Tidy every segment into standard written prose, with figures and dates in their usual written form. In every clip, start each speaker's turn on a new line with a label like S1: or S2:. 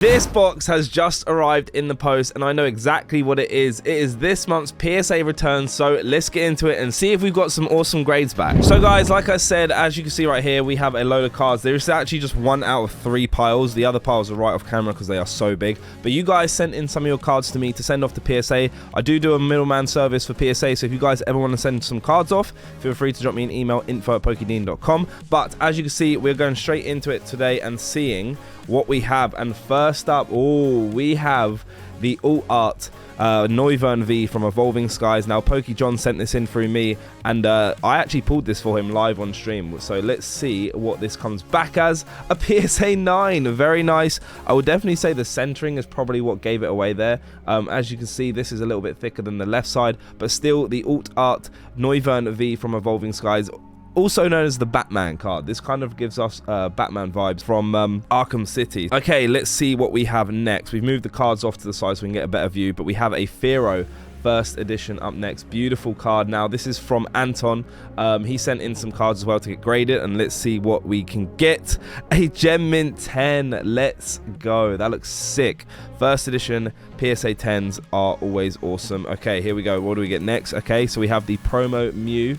S1: This box has just arrived in the post and I know exactly what it is. It is this month's PSA return, so let's get into it and see if we've got some awesome grades back. So guys, like I said, as you can see right here, we have a load of cards. There's actually just 1 out of 3 piles. The other piles are right off camera because they are so big. But you guys sent in some of your cards to me to send off to PSA. I do a middleman service for PSA, so if you guys ever want to send some cards off, feel free to drop me an email, info@PokeDean.com. But as you can see, we're going straight into it today and seeing what we have. And first up, we have the alt art Umbreon V from Evolving Skies. Now PokeDean sent this in through me, and I actually pulled this for him live on stream, so let's see what this comes back as. A PSA 9, very nice. I would definitely say the centering is probably what gave it away there. As you can see, this is a little bit thicker than the left side, but still the alt art Umbreon V from Evolving Skies, also known as the Batman card. This kind of gives us Batman vibes from Arkham City. Okay, let's see what we have next. We've moved the cards off to the side so we can get a better view, but we have a Fero first edition up next. Beautiful card. Now this is from Anton. He sent in some cards as well to get graded, and let's see what we can get. A Gem Mint 10. Let's go. That looks sick. First edition PSA 10s are always awesome. Okay, here we go. What do we get next? Okay, so we have the promo Mew.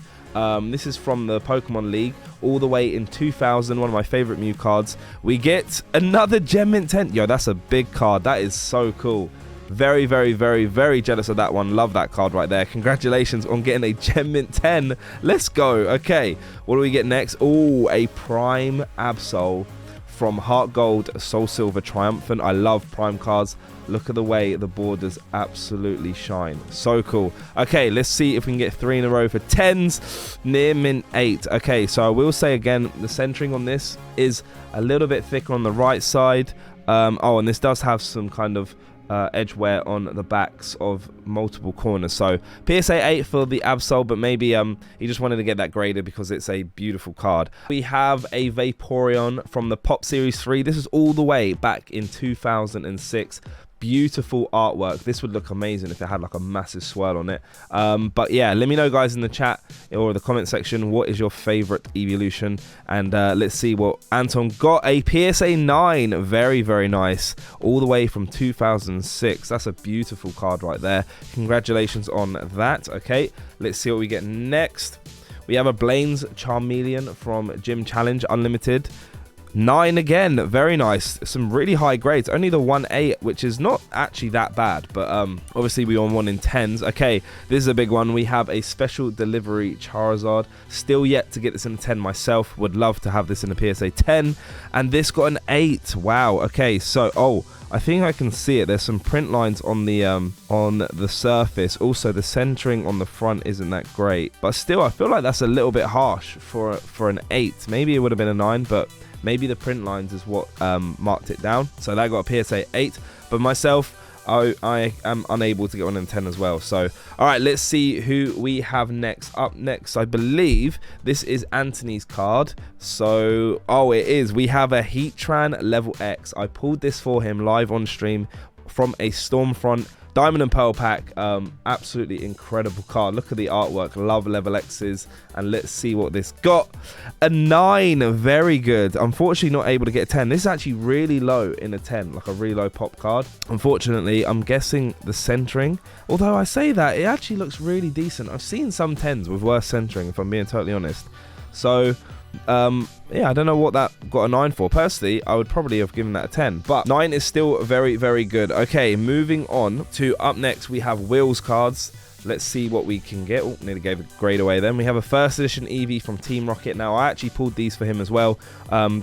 S1: This is from the Pokemon League, all the way in 2000, one of my favorite Mew cards. We get another Gem Mint 10. Yo, that's a big card. That is so cool. Very, very, very, very jealous of that one. Love that card right there. Congratulations on getting a Gem Mint 10. Let's go. Okay, what do we get next? Oh, a Prime Absol from Heart Gold Soul Silver Triumphant. I love Prime cards. Look at the way the borders absolutely shine. So cool. Okay, let's see if we can get 3 in a row for 10s. Near mint 8. Okay, so I will say again, the centering on this is a little bit thicker on the right side. And this does have some kind of edge wear on the backs of multiple corners. So PSA 8 for the Absol, but maybe he just wanted to get that graded because it's a beautiful card. We have a Vaporeon from the Pop Series 3. This is all the way back in 2006. Beautiful artwork. This would look amazing if it had like a massive swirl on it. But yeah, let me know guys in the chat or the comment section, what is your favorite evolution, and let's see what Anton got. A PSA 9. Very, very nice, all the way from 2006. That's a beautiful card right there. Congratulations on that. Okay, let's see what we get next. We have a Blaine's Charmeleon from Gym Challenge Unlimited. 9 again. Very nice. Some really high grades. Only the 1A, which is not actually that bad, but obviously we on 1 in 10s. Okay, this is a big one. We have a special delivery Charizard. Still yet to get this in a 10 myself. Would love to have this in a PSA 10, and this got an 8. Wow. Okay, so I think I can see it. There's some print lines on the surface. Also, the centering on the front isn't that great, but still I feel like that's a little bit harsh for an 8. Maybe it would have been a 9, but maybe the print lines is what marked it down. So that got a PSA 8. But myself, I am unable to get one in 10 as well. So, all right, let's see who we have next. Up next, I believe this is Anthony's card. So, it is. We have a Heatran Level X. I pulled this for him live on stream from a Stormfront Diamond and Pearl pack. Absolutely incredible card. Look at the artwork. Love Level X's. And let's see what this got. A 9. Very good. Unfortunately not able to get a 10. This is actually really low in a 10, like a really low pop card. Unfortunately, I'm guessing the centering, although I say that, it actually looks really decent. I've seen some 10s with worse centering, if I'm being totally honest. So yeah, I don't know what that got a 9 for. Personally, I would probably have given that a 10, but 9 is still very, very good. Okay, moving on to up next, we have Will's cards. Let's see what we can get. Oh, nearly gave a grade away then. We have a first edition Eevee from Team Rocket. Now, I actually pulled these for him as well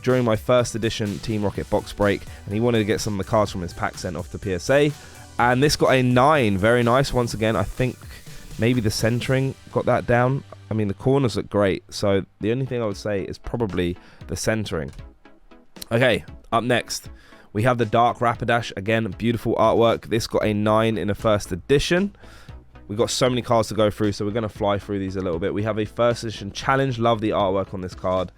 S1: during my first edition Team Rocket box break, and he wanted to get some of the cards from his pack sent off to PSA, and this got a 9. Very nice. Once again, I think maybe the centering got that down. I mean, the corners look great, so the only thing I would say is probably the centering. Okay, up next, we have the Dark Rapidash. Again, beautiful artwork. This got a 9 in a first edition. We've got so many cards to go through, so we're going to fly through these a little bit. We have a first edition challenge. Love the artwork on this card.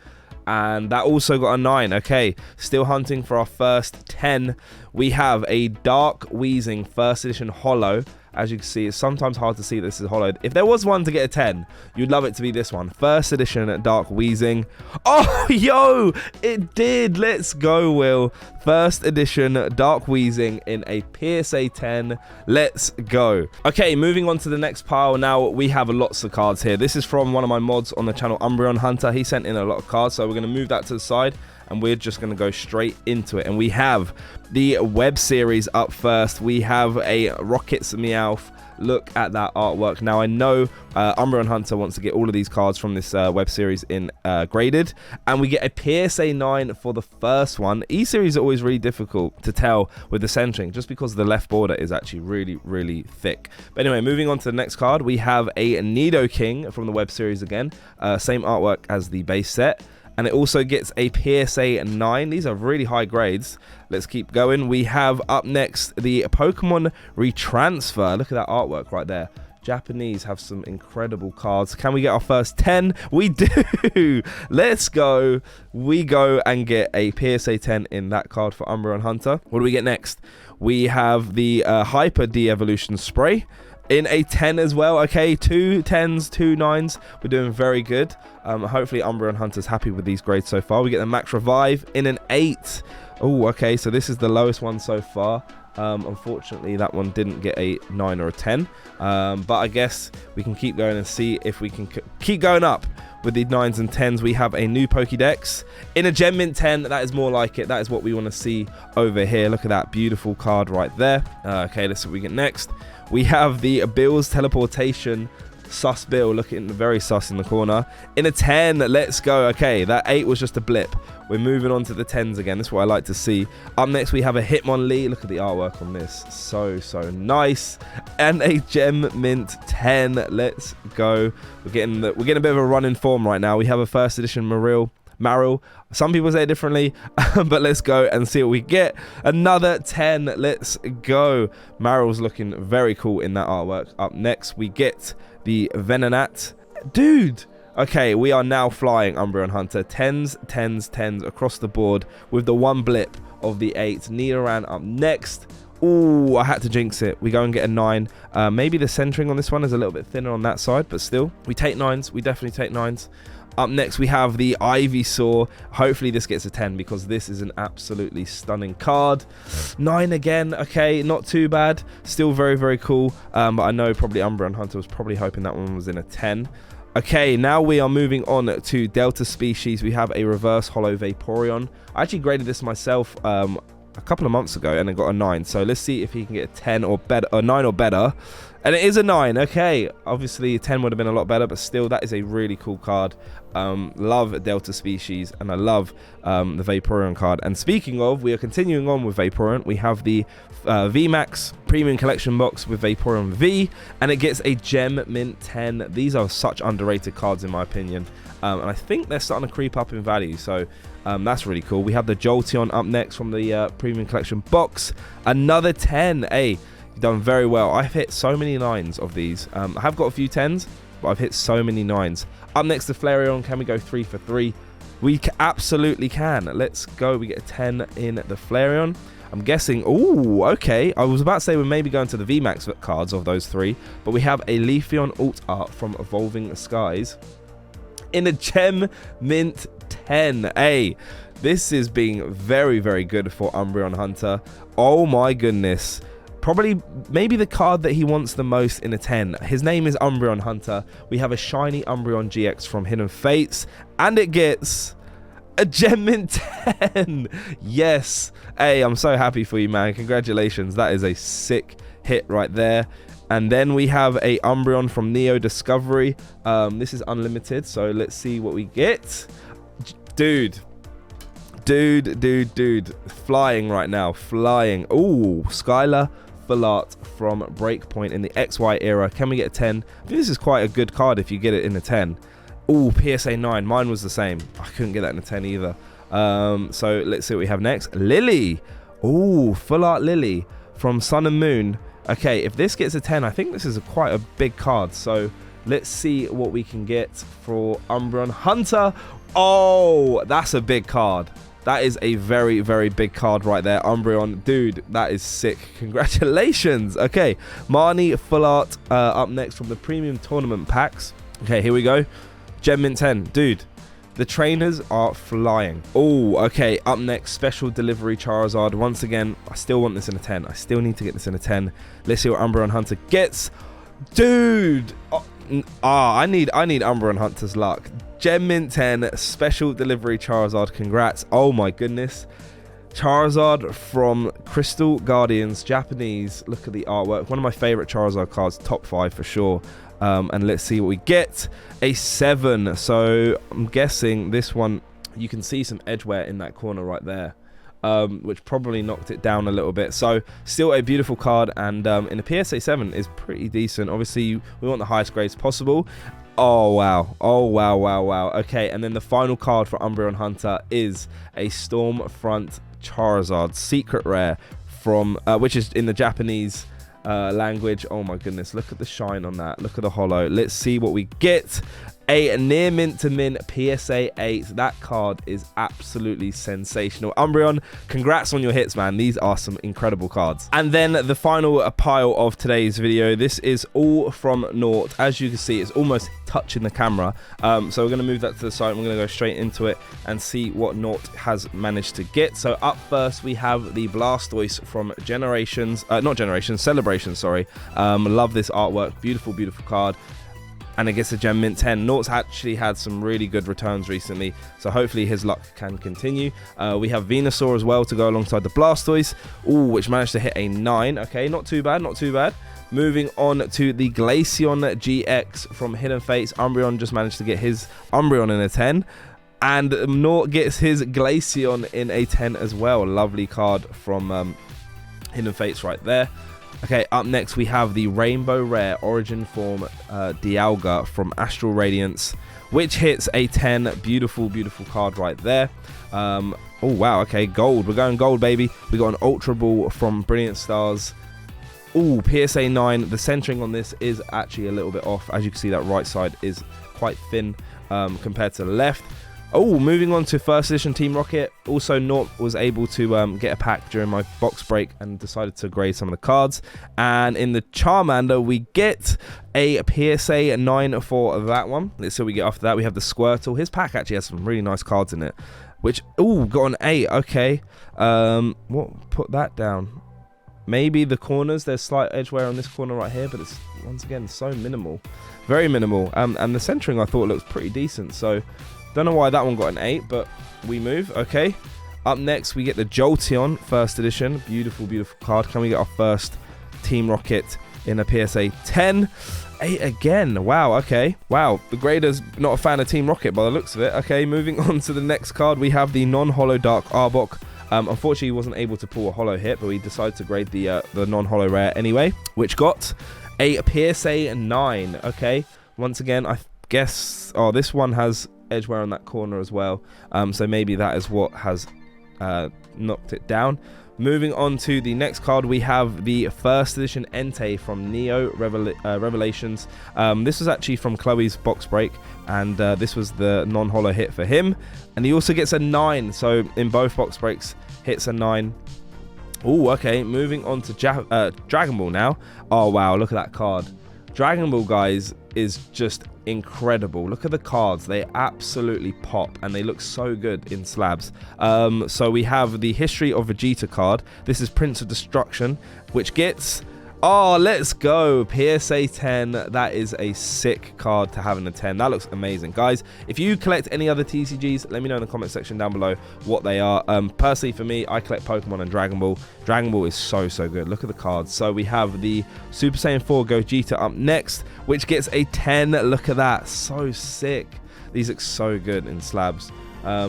S1: And that also got a 9. Okay, still hunting for our first 10. We have a Dark Weezing first edition holo. As you can see, it's sometimes hard to see this is hollowed. If there was one to get a 10, you'd love it to be this one. First edition Dark Weezing. Oh, yo, it did. Let's go, Will. First edition Dark Weezing in a PSA 10. Let's go. Okay, moving on to the next pile. Now, we have lots of cards here. This is from one of my mods on the channel, Umbreon Hunter. He sent in a lot of cards, so we're going to move that to the side, and we're just going to go straight into it. And we have the web series up first. We have a Rockets Meowth. Look at that artwork. Now, I know Umbreon Hunter wants to get all of these cards from this web series in graded, and we get a PSA 9 for the first one. E-series are always really difficult to tell with the centering, just because the left border is actually really, really thick. But anyway, moving on to the next card, we have a Nidoking from the web series again. Same artwork as the base set. And it also gets a PSA 9. These are really high grades. Let's keep going. We have up next the Pokemon Retransfer. Look at that artwork right there. Japanese have some incredible cards. Can we get our first 10? We do. Let's go. We go and get a PSA 10 in that card for Umbreon Hunter. What do we get next? We have the Hyper De-Evolution Spray in a 10 as well. Okay, 2 10s, 2 9s. We're doing very good. Hopefully Umbreon Hunter's happy with these grades so far. We get the Max Revive in an 8. Oh, okay, so this is the lowest one so far. Unfortunately, that one didn't get a 9 or a 10. But I guess we can keep going and see if we can keep going up with the 9s and 10s. We have a new Pokédex in a Gem Mint 10. That is more like it. That is what we want to see over here. Look at that beautiful card right there. Okay, let's see what we get next. We have the Bill's Teleportation sus Bill, looking very sus in the corner. In a 10, let's go. Okay, that 8 was just a blip. We're moving on to the 10s again. That's what I like to see. Up next, we have a Hitmonlee. Look at the artwork on this. So nice. And a Gem Mint 10. Let's go. We're getting a bit of a run in form right now. We have a first edition Marill. Some people say it differently, but let's go and see what we get. Another 10. Let's go. Marill's looking very cool in that artwork. Up next, we get the Venonat. Dude. Okay, we are now flying Umbreon Hunter. 10s, 10s, 10s across the board with the one blip of the 8. Nidoran up next. Ooh, I had to jinx it. We go and get a 9. Maybe the centering on this one is a little bit thinner on that side, but still, we take 9s. We definitely take 9s. Up next, we have the Ivysaur. Hopefully this gets a 10 because this is an absolutely stunning card. 9 again. Okay, not too bad. Still very, very cool. But I know probably Umbreon Hunter was probably hoping that one was in a 10. Okay, now we are moving on to Delta Species. We have a Reverse Holo Vaporeon. I actually graded this myself a couple of months ago and I got a 9. So let's see if he can get a 10 or better, or 9 or better. And it is a 9. Okay, obviously 10 would have been a lot better, but still, that is a really cool card. Love Delta Species, and I love the Vaporeon card. And speaking of, we are continuing on with Vaporeon. We have the VMAX Premium Collection Box with Vaporeon V, and it gets a Gem Mint 10. These are such underrated cards in my opinion, and I think they're starting to creep up in value, so that's really cool. We have the Jolteon up next from the Premium Collection Box. Another 10. Hey, you've done very well. I've hit so many 9s of these. I have got a few 10s, but I've hit so many 9s. Up next, the Flareon. Can we go 3 for 3? We absolutely can. Let's go. We get a 10 in the Flareon. I'm guessing. Ooh, okay. I was about to say we're maybe going to the VMAX cards of those 3, but we have a Leafeon alt art from Evolving Skies in a Gem Mint 10. Hey, this is being very, very good for Umbreon Hunter. Oh my goodness. Probably, maybe the card that he wants the most in a 10. His name is Umbreon Hunter. We have a shiny Umbreon GX from Hidden Fates, and it gets a Gem Mint 10. Yes. Hey, I'm so happy for you, man. Congratulations. That is a sick hit right there. And then we have a Umbreon from Neo Discovery. This is unlimited, so let's see what we get. Dude. Flying right now. Flying. Ooh, Skylar Fullart from Breakpoint in the XY era. Can we get a 10? I think this is quite a good card if you get it in a 10. Ooh, PSA 9. Mine was the same. I couldn't get that in a 10 either. So let's see what we have next. Lily. Ooh, Fullart Lily from Sun and Moon. Okay, if this gets a 10, I think this is quite a big card. So let's see what we can get for Umbreon Hunter. Oh, that's a big card. That is a very, very big card right there. Umbreon, dude, that is sick. Congratulations. Okay, Marnie Full Art up next from the Premium Tournament Packs. Okay, here we go. Gem Mint 10. Dude, the trainers are flying. Oh, okay, up next, Special Delivery Charizard. Once again, I still want this in a 10. I still need to get this in a 10. Let's see what Umbreon Hunter gets. Dude. I need Umbreon Hunter's luck. Gem Mint 10, Special Delivery Charizard. Congrats. Oh my goodness. Charizard from Crystal Guardians, Japanese. Look at the artwork. One of my favorite Charizard cards, top 5 for sure. And let's see what we get. A 7. So I'm guessing this one, you can see some edge wear in that corner right there, which probably knocked it down a little bit. So still a beautiful card, and in a PSA 7 is pretty decent. Obviously, we want the highest grades possible. Oh, wow. Oh, wow, wow, wow. Okay, and then the final card for Umbreon Hunter is a Stormfront Charizard secret rare from which is in the Japanese language. Oh my goodness, look at the shine on that. Look at the holo. Let's see what we get. A near mint to mint PSA 8. That card is absolutely sensational. Umbreon, congrats on your hits, man. These are some incredible cards. And then the final pile of today's video. This is all from Naught. As you can see, it's almost touching the camera. So we're going to move that to the side. We're going to go straight into it and see what Naught has managed to get. So up first, we have the Blastoise from Celebrations, sorry. Love this artwork. Beautiful, beautiful card. And it gets a Gem Mint 10. Naught's actually had some really good returns recently, so hopefully his luck can continue. We have Venusaur as well to go alongside the Blastoise, which managed to hit a 9. Okay, not too bad, not too bad. Moving on to the Glaceon GX from Hidden Fates. Umbreon just managed to get his Umbreon in a 10. And Naught gets his Glaceon in a 10 as well. Lovely card from Hidden Fates right there. Okay, up next we have the Rainbow Rare Origin Form Dialga from Astral Radiance, which hits a 10. Beautiful, beautiful card right there. Oh, wow. Okay, gold. We're going gold, baby. We got an Ultra Ball from Brilliant Stars. Oh, PSA 9. The centering on this is actually a little bit off. As you can see, that right side is quite thin compared to the left. Oh, moving on to first edition Team Rocket. Also, Naught was able to get a pack during my box break and decided to grade some of the cards. And in the Charmander, we get a PSA 9 for that one. Let's see what we get after that. We have the Squirtle. His pack actually has some really nice cards in it. Which, got an 8. Okay. What? Put that down. Maybe the corners. There's slight edge wear on this corner right here, but it's, once again, so minimal. Very minimal. And the centering, I thought, looks pretty decent. So don't know why that one got an 8, but we move. Okay. Up next, we get the Jolteon first edition. Beautiful, beautiful card. Can we get our first Team Rocket in a PSA 10? 8 again. Wow, okay. Wow, the grader's not a fan of Team Rocket by the looks of it. Okay, moving on to the next card. We have the non-holo Dark Arbok. Unfortunately, he wasn't able to pull a holo hit, but we decided to grade the non-holo rare anyway, which got a PSA 9. Okay, once again, I guess... Oh, this one has edge wear on that corner as well, so maybe that is what has knocked it down. Moving on to the next card, we have the first edition Entei from Neo Revelations. This was actually from Chloe's box break, and this was the non-holo hit for him, and he also gets a 9, so in both box breaks hits a 9. Oh, okay, moving on to Dragon Ball now. Oh wow, look at that card. Dragon Ball, guys, is just incredible. Look at the cards. They absolutely pop, and they look so good in slabs. So we have the History of Vegeta card. This is Prince of Destruction, which gets... Oh, let's go. PSA 10. That is a sick card to have in a 10. That looks amazing. Guys, if you collect any other TCGs, let me know in the comment section down below what they are. Personally, for me, I collect Pokemon and Dragon Ball. Dragon Ball is so, so good. Look at the cards. So we have the Super Saiyan 4 Gogeta up next, which gets a 10. Look at that. So sick. These look so good in slabs.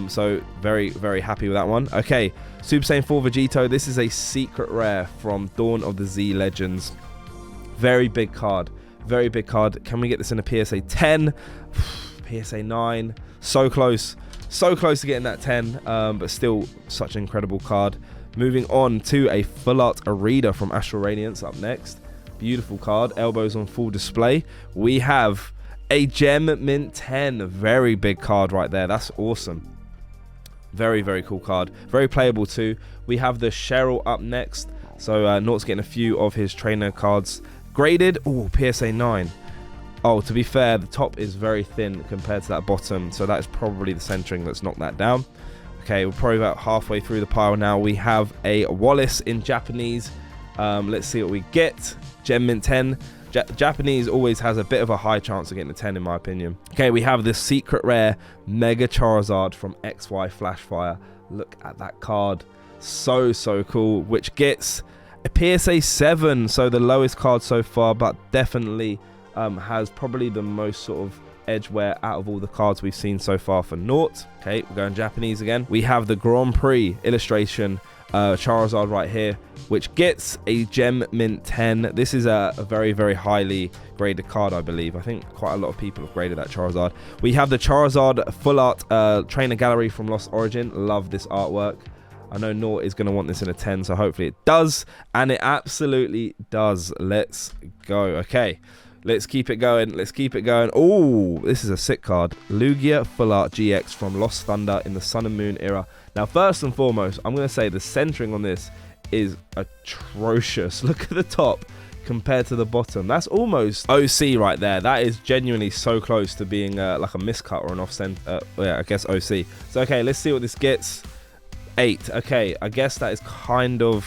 S1: So very, very happy with that one. Okay, Super Saiyan 4 Vegito. This is a secret rare from Dawn of the Z Legends. Very big card. Very big card. Can we get this in a PSA 10? PSA 9. So close. So close to getting that 10. But still such an incredible card. Moving on to a Full Art Arita from Astral Radiance up next. Beautiful card. Elbows on full display. We have a Gem Mint 10. Very big card right there. That's awesome. Very, very cool card. Very playable too. We have the Cheryl up next. So Naught's getting a few of his trainer cards graded. Oh, PSA 9. Oh, to be fair, the top is very thin compared to that bottom. So that is probably the centering that's knocked that down. Okay, we're probably about halfway through the pile now. We have a Wallace in Japanese. Let's see what we get. Gem Mint 10. Japanese always has a bit of a high chance of getting a 10 in my opinion. Okay, we have this secret rare Mega Charizard from XY Flashfire. Look at that card. So cool. Which gets a PSA 7. So the lowest card so far, but definitely has probably the most sort of edge wear out of all the cards we've seen so far for Naught. Okay, we're going Japanese again. We have the Grand Prix illustration Charizard right here, which gets a Gem Mint 10. This is a very, very highly graded card, I believe. I think quite a lot of people have graded that Charizard. We have the Charizard Full Art Trainer Gallery from Lost Origin. Love this artwork. I know Naught is going to want this in a 10, so hopefully it does. And it absolutely does. Let's go. Okay. Let's keep it going. Let's keep it going. Oh, this is a sick card. Lugia Full Art GX from Lost Thunder in the Sun and Moon era. Now, first and foremost, I'm going to say the centering on this is atrocious. Look at the top compared to the bottom. That's almost OC right there. That is genuinely so close to being like a miscut or an off-center. Yeah, I guess OC. So, okay, let's see what this gets. 8. Okay, I guess that is kind of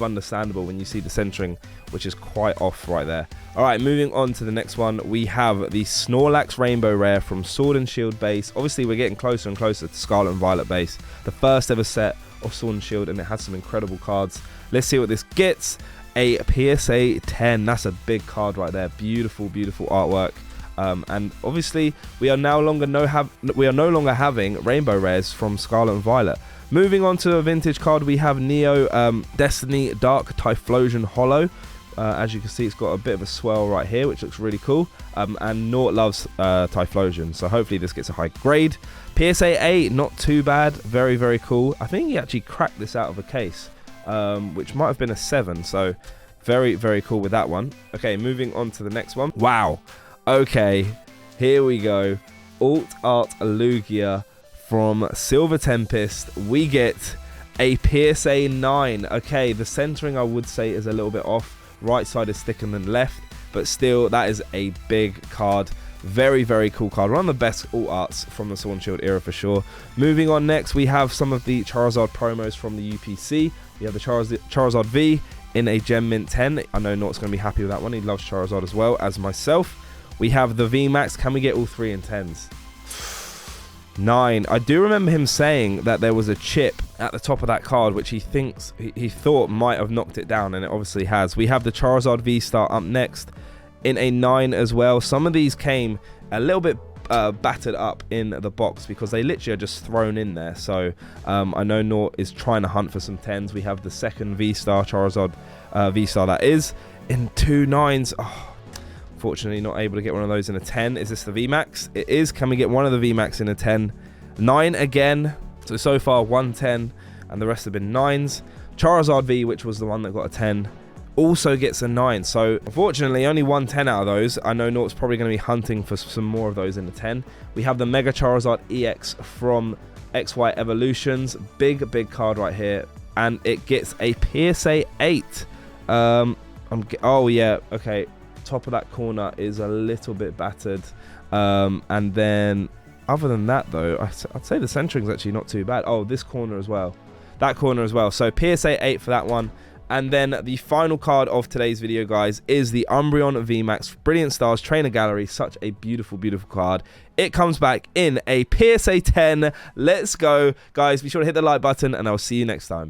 S1: understandable when you see the centering, which is quite off right there. All right, moving on to the next one, we have the Snorlax Rainbow Rare from Sword and Shield base. Obviously, we're getting closer and closer to Scarlet and Violet base, the first ever set of Sword and Shield, and it has some incredible cards. Let's see what this gets. A PSA 10. That's a big card right there. Beautiful, beautiful artwork. And obviously, we are no longer having Rainbow Rares from Scarlet and Violet. Moving on to a vintage card, we have Neo Destiny Dark Typhlosion Hollow. As you can see, it's got a bit of a swell right here, which looks really cool. And Naught loves Typhlosion, so hopefully this gets a high grade. PSA 8, not too bad. Very, very cool. I think he actually cracked this out of a case, which might have been a 7. So very, very cool with that one. Okay, moving on to the next one. Wow. Okay, here we go. Alt Art Lugia from Silver Tempest. We get a PSA 9. Okay, the centering I would say is a little bit off. Right side is thicker than left, but still, that is a big card. Very, very cool card. One of the best alt arts from the Sword and Shield era for sure. Moving on next, we have some of the Charizard promos from the UPC. We have the Charizard V in a Gem Mint 10. I know Naught's going to be happy with that one. He loves Charizard as well as myself. We have the VMAX. Can we get all 3 in 10s? 9. I do remember him saying that there was a chip at the top of that card, which he thought might have knocked it down, and it obviously has. We have the Charizard V-Star up next in a 9 as well. Some of these came a little bit battered up in the box because they literally are just thrown in there. So I know Naught is trying to hunt for some 10s. We have the second V-Star Charizard V-Star that is in 2 9s. Oh, fortunately not able to get one of those in a 10. Is this the VMAX? It is. Can we get one of the VMAX in a 10? 9 again. So far 1 10 and the rest have been 9s. Charizard V, which was the one that got a 10, also gets a 9. So unfortunately only 1 10 out of those. I know Naught's probably going to be hunting for some more of those in the 10. We have the Mega Charizard EX from XY Evolutions. Big card right here. And it gets a PSA 8. Oh yeah, okay. Top of that corner is a little bit battered, and then other than that though, I'd say the centering is actually not too bad. Oh, this corner as well, that corner as well. So PSA 8 for that one. And then the final card of today's video, guys, is the Umbreon VMAX Brilliant Stars Trainer Gallery. Such a beautiful card. It comes back in a PSA 10. Let's go, guys. Be sure to hit the like button and I'll see you next time.